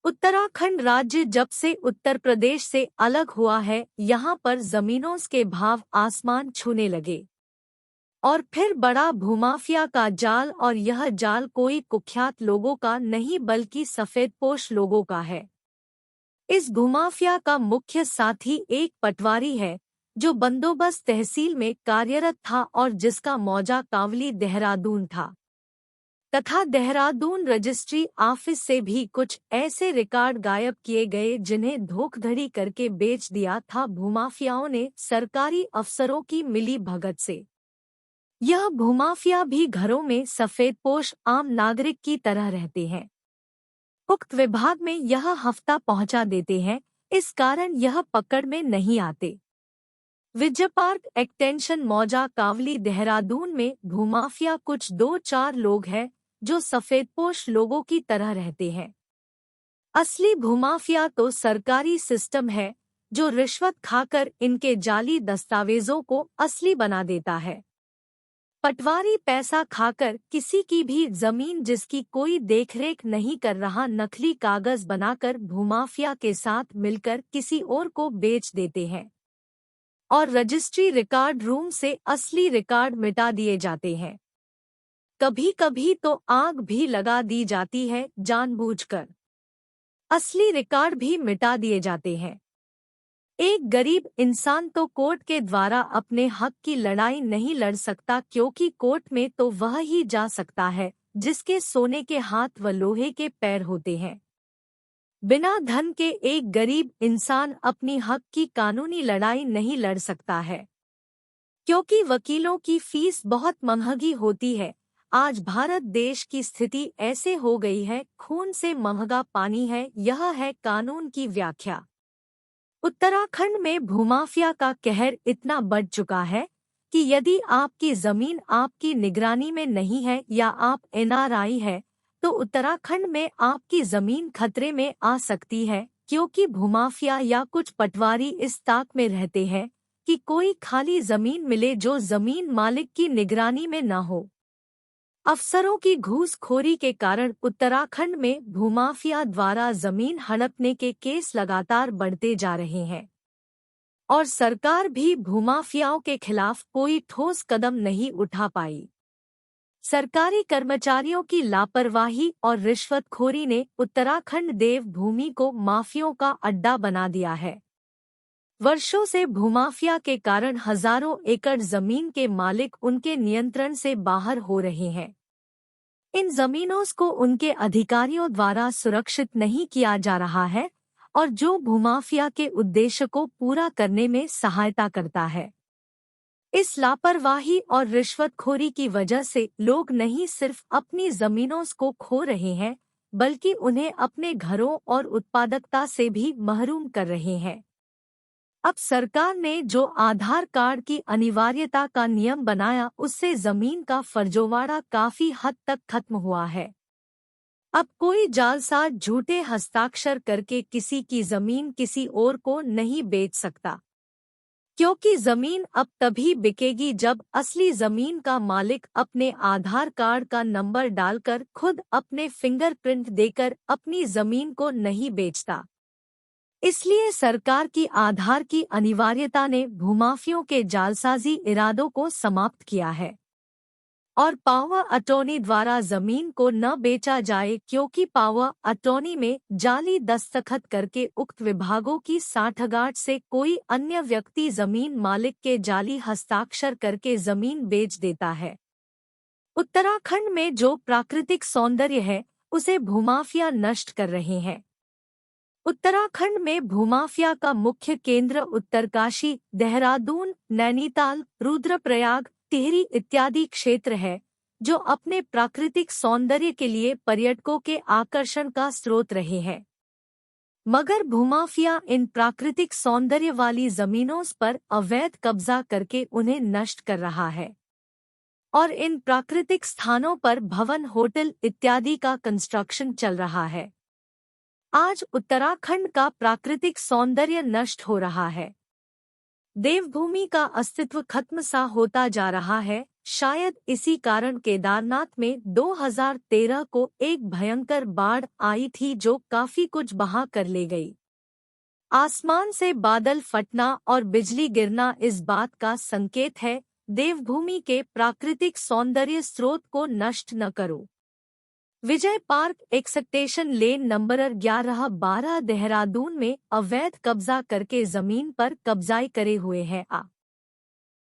उत्तराखंड राज्य जब से उत्तर प्रदेश से अलग हुआ है, यहाँ पर जमीनों के भाव आसमान छूने लगे। और फिर बड़ा भूमाफिया का जाल, और यह जाल कोई कुख्यात लोगों का नहीं बल्कि सफेदपोश लोगों का है। इस भूमाफिया का मुख्य साथी एक पटवारी है जो बंदोबस्त तहसील में कार्यरत था और जिसका मौजा कांवली देहरादून था, तथा देहरादून रजिस्ट्री ऑफिस से भी कुछ ऐसे रिकॉर्ड गायब किए गए जिन्हें धोखाधड़ी करके बेच दिया था भूमाफियाओं ने सरकारी अफसरों की मिली भगत से। यह भूमाफिया भी घरों में सफेदपोश आम नागरिक की तरह रहते हैं। उक्त विभाग में यह हफ्ता पहुंचा देते हैं, इस कारण यह पकड़ में नहीं आते। विजय पार्क एक्सटेंशन मौजा कावली देहरादून में भूमाफिया कुछ 2-4 लोग हैं जो सफेदपोश लोगों की तरह रहते हैं। असली भूमाफिया तो सरकारी सिस्टम है जो रिश्वत खाकर इनके जाली दस्तावेजों को असली बना देता है। पटवारी पैसा खाकर किसी की भी जमीन जिसकी कोई देखरेख नहीं कर रहा नकली कागज बनाकर भूमाफिया के साथ मिलकर किसी और को बेच देते हैं और रजिस्ट्री रिकॉर्ड रूम से असली रिकॉर्ड मिटा दिए जाते हैं। कभी कभी तो आग भी लगा दी जाती है जानबूझकर। असली रिकॉर्ड भी मिटा दिए जाते हैं। एक गरीब इंसान तो कोर्ट के द्वारा अपने हक की लड़ाई नहीं लड़ सकता, क्योंकि कोर्ट में तो वह ही जा सकता है जिसके सोने के हाथ व लोहे के पैर होते हैं। बिना धन के एक गरीब इंसान अपनी हक की कानूनी लड़ाई नहीं लड़ सकता है, क्योंकि वकीलों की फीस बहुत महंगी होती है। आज भारत देश की स्थिति ऐसे हो गई है, खून से महंगा पानी है, यह है कानून की व्याख्या। उत्तराखंड में भूमाफिया का कहर इतना बढ़ चुका है कि यदि आपकी जमीन आपकी निगरानी में नहीं है या आप एनआरआई है तो उत्तराखंड में आपकी जमीन खतरे में आ सकती है, क्योंकि भूमाफिया या कुछ पटवारी इस ताक में रहते हैं कि कोई खाली जमीन मिले जो जमीन मालिक की निगरानी में न हो। अफसरों की घूसखोरी के कारण उत्तराखंड में भूमाफिया द्वारा जमीन हड़पने के केस लगातार बढ़ते जा रहे हैं और सरकार भी भूमाफियाओं के खिलाफ कोई ठोस कदम नहीं उठा पाई। सरकारी कर्मचारियों की लापरवाही और रिश्वतखोरी ने उत्तराखंड देवभूमि को माफियाओं का अड्डा बना दिया है। वर्षों से भूमाफिया के कारण हजारों एकड़ जमीन के मालिक उनके नियंत्रण से बाहर हो रहे हैं। इन जमीनों को उनके अधिकारियों द्वारा सुरक्षित नहीं किया जा रहा है और जो भूमाफिया के उद्देश्य को पूरा करने में सहायता करता है। इस लापरवाही और रिश्वतखोरी की वजह से लोग नहीं सिर्फ अपनी जमीनों को खो रहे हैं बल्कि उन्हें अपने घरों और उत्पादकता से भी महरूम कर रहे हैं। अब सरकार ने जो आधार कार्ड की अनिवार्यता का नियम बनाया उससे जमीन का फर्जोवाड़ा काफी हद तक खत्म हुआ है। अब कोई जालसाज झूठे हस्ताक्षर करके किसी की जमीन किसी और को नहीं बेच सकता, क्योंकि जमीन अब तभी बिकेगी जब असली जमीन का मालिक अपने आधार कार्ड का नंबर डालकर खुद अपने फिंगरप्रिंट देकर अपनी जमीन को नहीं बेचता। इसलिए सरकार की आधार की अनिवार्यता ने भूमाफियों के जालसाजी इरादों को समाप्त किया है और पावर अटॉर्नी द्वारा जमीन को न बेचा जाए, क्योंकि पावर अटॉर्नी में जाली दस्तखत करके उक्त विभागों की साठगांठ से कोई अन्य व्यक्ति जमीन मालिक के जाली हस्ताक्षर करके जमीन बेच देता है। उत्तराखंड में जो प्राकृतिक सौंदर्य है उसे भूमाफिया नष्ट कर रहे हैं। उत्तराखंड में भूमाफिया का मुख्य केंद्र उत्तरकाशी, देहरादून, नैनीताल, रुद्रप्रयाग, टिहरी इत्यादि क्षेत्र है जो अपने प्राकृतिक सौंदर्य के लिए पर्यटकों के आकर्षण का स्रोत रहे हैं। मगर भूमाफिया इन प्राकृतिक सौंदर्य वाली जमीनों पर अवैध कब्जा करके उन्हें नष्ट कर रहा है और इन प्राकृतिक स्थानों पर भवन, होटल इत्यादि का कंस्ट्रक्शन चल रहा है। आज उत्तराखंड का प्राकृतिक सौंदर्य नष्ट हो रहा है। देवभूमि का अस्तित्व खत्म सा होता जा रहा है। शायद इसी कारण केदारनाथ में 2013 को एक भयंकर बाढ़ आई थी जो काफी कुछ बहा कर ले गई। आसमान से बादल फटना और बिजली गिरना इस बात का संकेत है, देवभूमि के प्राकृतिक सौंदर्य स्रोत को नष्ट न करो। Vijay park extension lane number 11-12 Dehradun में अवैध कब्जा करके जमीन पर कब्जाई करे हुए है।